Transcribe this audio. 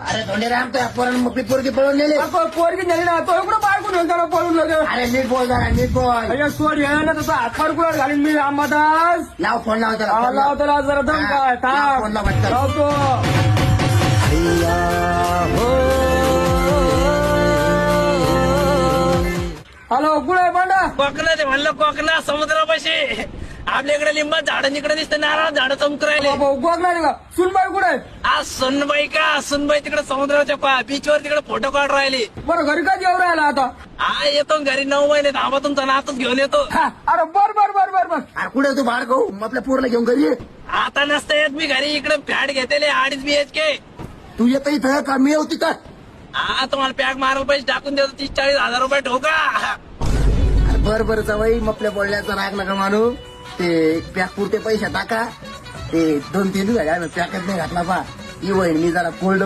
अरे धोंडेराम तो पोरण मग पोरगी पळून नेले. पोरगी नेली ना तो इकडे बायकून येऊन जरा पळून लगे. अरे नीट बोल जरा नीट बोल. अरे सोड ये ना तसं हातवर कुठे घालीन मी अंबादास. लाव फोन लाव त्याला, फोन लाव. लाव त्याला जरा दम काय लाव, फोन लाव पटकन. लावतो. हॅलो कुठे पांडा. कोकणात आहे म्हणलं, कोकणात समुद्रापाशी. आपल्याकडे लिंबात झाडं निकडे दिसते, नारळ झाडं चमकू राहिले. गोगला का सुनबाई कुठे. आज सुनबाई का सुनबाई तिकडे समुद्राच्या बीचवर तिकडे फोटो काढ राहिली. बरं घरी कधी येऊ राहिला आता. हा येतो घरी 9 महिने थांबा, तुमचा नातच घेऊन येतो. हा, अरे बर बर बर बर बर. अरे कुठे तू बाळ गहू आपल्या पोरला घेऊन घरी ये. आता नसतं येत मी घरी, इकडे फ्लॅट घेतले 2.5 BHK. तू येत इथं का मी येऊ तिथं. हा तुम्हाला पॅक मारायला पैसे टाकून देतो, 30-40 हजार रुपये ठोका. बर बर जवाई आपल्या बोलण्याचा राग नका मानू. ते पॅक पुरते पैसे टाका. ते 2-3 दिवस झाले पॅकच नाही घातला पा. ही वहिनी जरा कोल्ड